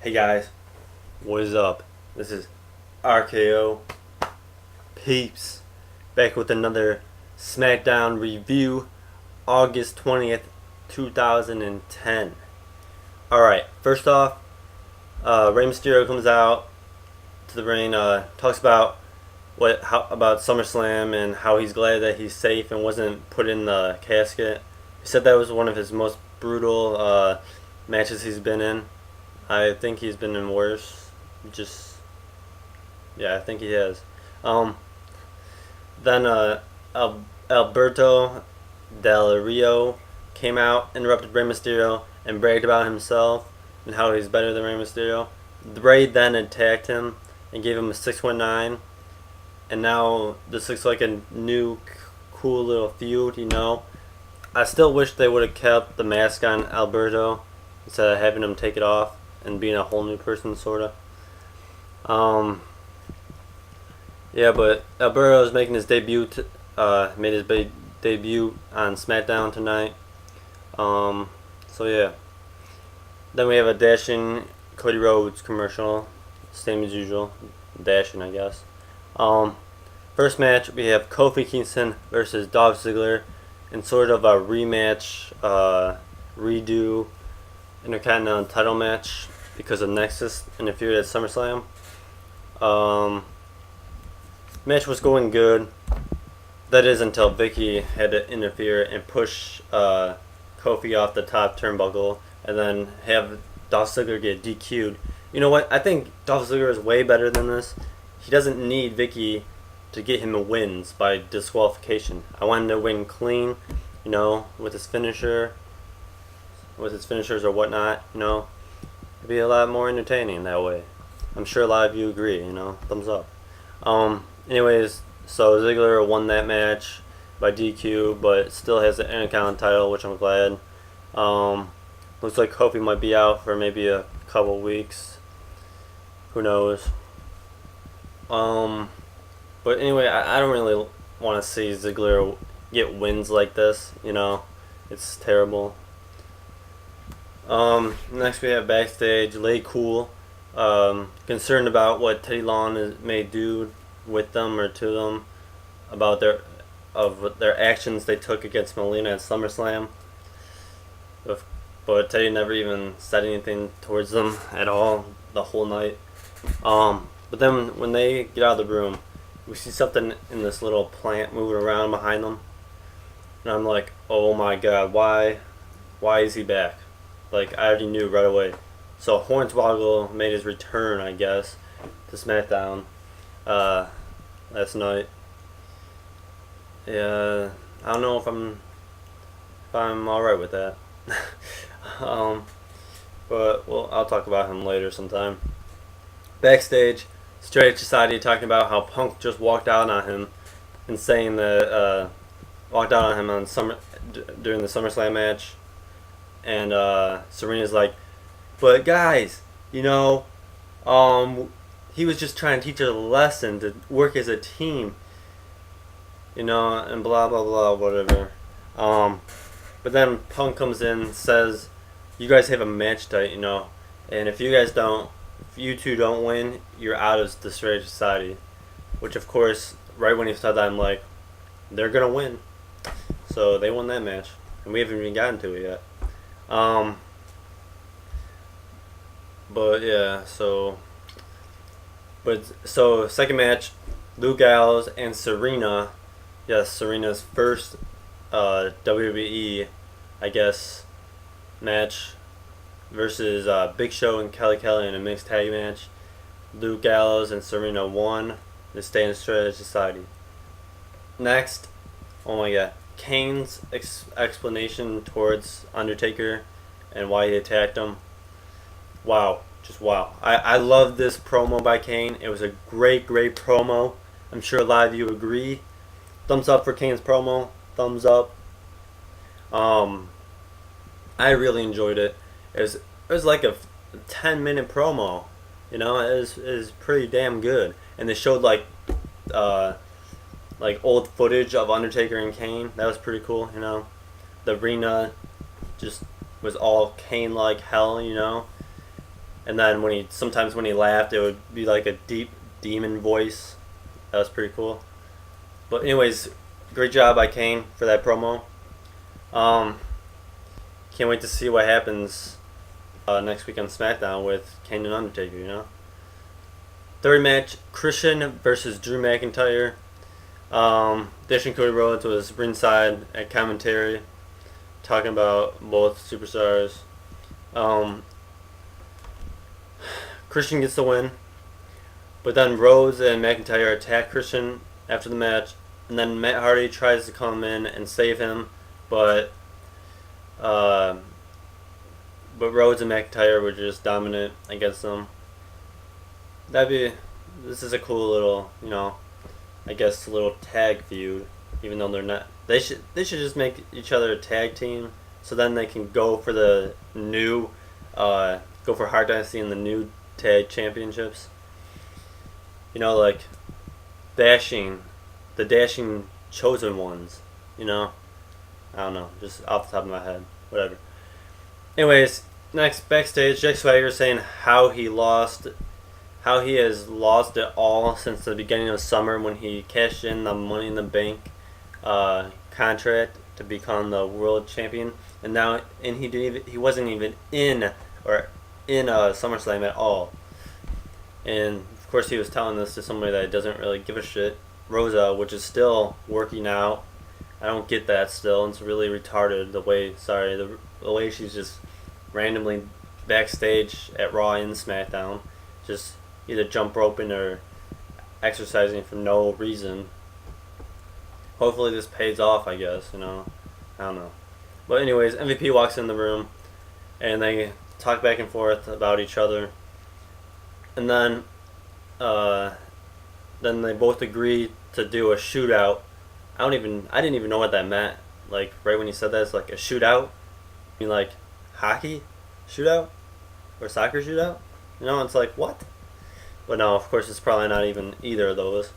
Hey guys, what is up? This is RKO Peeps back with another Smackdown review, August 20th, 2010. Alright, first off, Rey Mysterio comes out to the ring, talks about about SummerSlam and how he's glad that he's safe and wasn't put in the casket. He said that was one of his most brutal matches he's been in. I think he's been in worse. I think he has. Then Alberto Del Rio came out, interrupted Rey Mysterio, and bragged about himself and how he's better than Rey Mysterio. Rey then attacked him and gave him a 619, and now this looks like a new, cool little feud. I still wish they would have kept the mask on Alberto instead of having him take it off and being a whole new person, sorta. But Alberto is making his debut. Made his debut on SmackDown tonight. Then we have a dashing Cody Rhodes commercial, same as usual, dashing, I guess. First match we have Kofi Kingston versus Dolph Ziggler in sort of a rematch, redo Intercontinental title match because of Nexus interfered at SummerSlam. Match was going good. That is until Vicky had to interfere and push Kofi off the top turnbuckle and then have Dolph Ziggler get DQ'd. You know what? I think Dolph Ziggler is way better than this. He doesn't need Vicky to get him wins by disqualification. I want him to win clean, with his finishers or whatnot. It'd be a lot more entertaining that way. I'm sure a lot of you agree. Thumbs up. Anyways, so Ziggler won that match by DQ, but still has the Intercontinental title, which I'm glad. Looks like Kofi might be out for maybe a couple weeks. Who knows? But anyway, I don't really want to see Ziggler get wins like this. It's terrible. Next we have backstage, Lay Cool, concerned about what Teddy Long may do with them or to them, about their actions they took against Melina at SummerSlam. But Teddy never even said anything towards them at all the whole night. But then when they get out of the room, we see something in this little plant moving around behind them, and I'm like, oh my god, why is he back? Like, I already knew right away. So Hornswoggle made his return, I guess, to SmackDown last night. Yeah, I don't know if I'm alright with that. But I'll talk about him later sometime. Backstage, Straight Society talking about how Punk just walked out on him and saying that walked out on him during the SummerSlam match. And Serena's like, but guys, he was just trying to teach us a lesson to work as a team, and blah blah blah, whatever. But then Punk comes in and says, you guys have a match tonight, and if you two don't win, you're out of the Straight Society. Which, of course, right when he said that, I'm like, they're gonna win. So they won that match, and we haven't even gotten to it yet. Second match, Luke Gallows and Serena. Yes, Serena's first WWE, I guess, match versus Big Show and Kelly in a mixed tag match. Luke Gallows and Serena won to stay in Straight Society. Next, oh my god, Kane's explanation towards Undertaker and why he attacked him. Wow, just wow. I love this promo by Kane. It was a great promo. I'm sure a lot of you agree. Thumbs up for Kane's promo. Thumbs up. I really enjoyed it. It was like a 10-minute promo. It was pretty damn good. And they showed like old footage of Undertaker and Kane. That was pretty cool. The arena just was all Kane like hell. And And then sometimes when he laughed, it would be like a deep demon voice. That was pretty cool. But anyways, great job by Kane for that promo. Can't wait to see what happens next week on SmackDown with Kane and Undertaker, you know. Third match, Christian versus Drew McIntyre. Dash and Cody Rhodes was ringside at commentary, talking about both superstars. Christian gets the win, but then Rhodes and McIntyre attack Christian after the match, and then Matt Hardy tries to come in and save him, but Rhodes and McIntyre were just dominant against them. This is a cool little, you know, I guess a little tag feud, even though they're not. They should just make each other a tag team, so then they can go for the new, go for Hard Dynasty and the new tag championships. You know, like the dashing chosen ones. You know, I don't know, just off the top of my head, whatever. Anyways, next backstage, Jack Swagger saying how he has lost it all since the beginning of summer when he cashed in the Money in the Bank contract to become the world champion, and he wasn't even in SummerSlam at all. And of course, he was telling this to somebody that doesn't really give a shit, Rosa, which is still working out. I don't get that still. It's really retarded the way she's just randomly backstage at Raw and SmackDown, just either jump roping or exercising for no reason. Hopefully this pays off, I guess, you know. I don't know. But anyways, MVP walks in the room and they talk back and forth about each other. And then they both agree to do a shootout. I didn't even know what that meant. Like right when he said that, it's like a shootout. I mean like hockey shootout or soccer shootout? You know, it's like what? But no, of course it's probably not even either of those.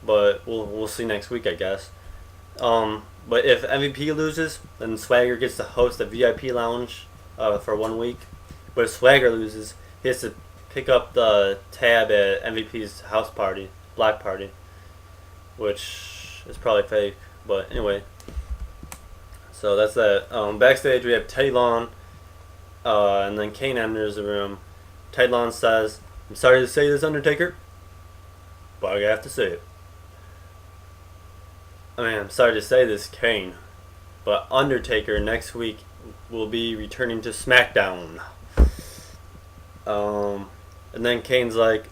But we'll see next week, I guess. But if MVP loses, then Swagger gets to host a VIP lounge for 1 week. But if Swagger loses, he has to pick up the tab at MVP's house party, block party, which is probably fake. But anyway, so that's that. Backstage we have Teddy Long, and then Kane enters the room. Teddy Long says, "I'm sorry to say this, Undertaker, but I have to say it. I'm sorry to say this, Kane, but Undertaker next week will be returning to SmackDown." And then Kane's like,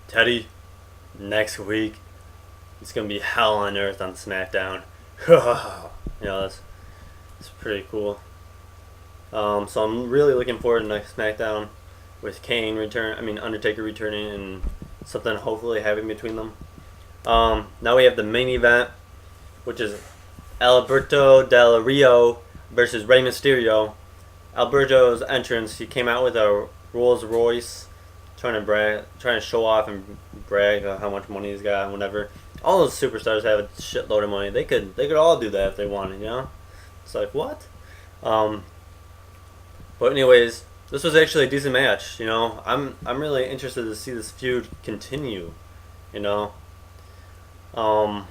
"Teddy, next week it's gonna be hell on earth on SmackDown." You know, that's pretty cool. So I'm really looking forward to next SmackDown with Undertaker returning and something hopefully happening between them. Now we have the main event, which is Alberto Del Rio versus Rey Mysterio. Alberto's entrance, he came out with a Rolls Royce, trying to show off and brag about how much money he's got and whatever. All those superstars have a shitload of money. They could all do that if they wanted, you know? It's like what? But anyways, this was actually a decent match, you know. I'm really interested to see this feud continue, you know. I'm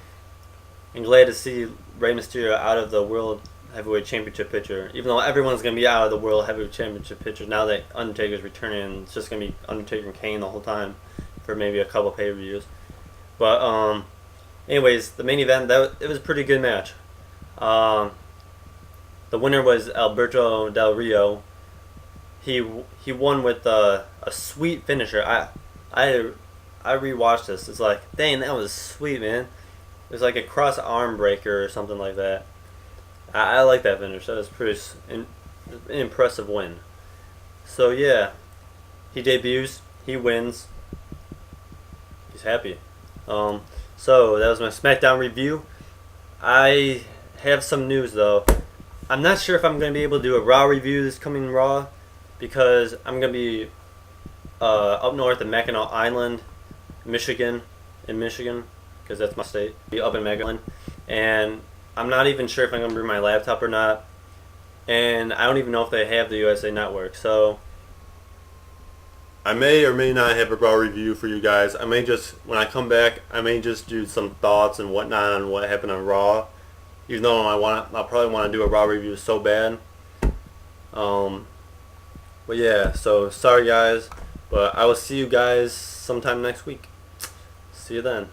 glad to see Rey Mysterio out of the World Heavyweight Championship picture, even though everyone's going to be out of the World Heavyweight Championship picture now that Undertaker's returning. It's just going to be Undertaker and Kane the whole time for maybe a couple pay-per-views. But anyways, the main event, it was a pretty good match. The winner was Alberto Del Rio. He won with a sweet finisher. I rewatched this. It's like, dang, that was sweet, man. It was like a cross arm breaker or something like that. I like that finish. That was an impressive win. So yeah, he debuts. He wins. He's happy. So that was my SmackDown review. I have some news though. I'm not sure if I'm going to be able to do a Raw review this coming Raw because I'm going to be up north in Mackinac Island, Michigan, because that's my state. Be up in Mackinac, and I'm not even sure if I'm going to bring my laptop or not, and I don't even know if they have the USA Network. So I may or may not have a Raw review for you guys. I may just, when I come back, I may just do some thoughts and whatnot on what happened on Raw. Even though I'll probably want to do a Raw review so bad. But yeah, so sorry guys, but I will see you guys sometime next week. See you then.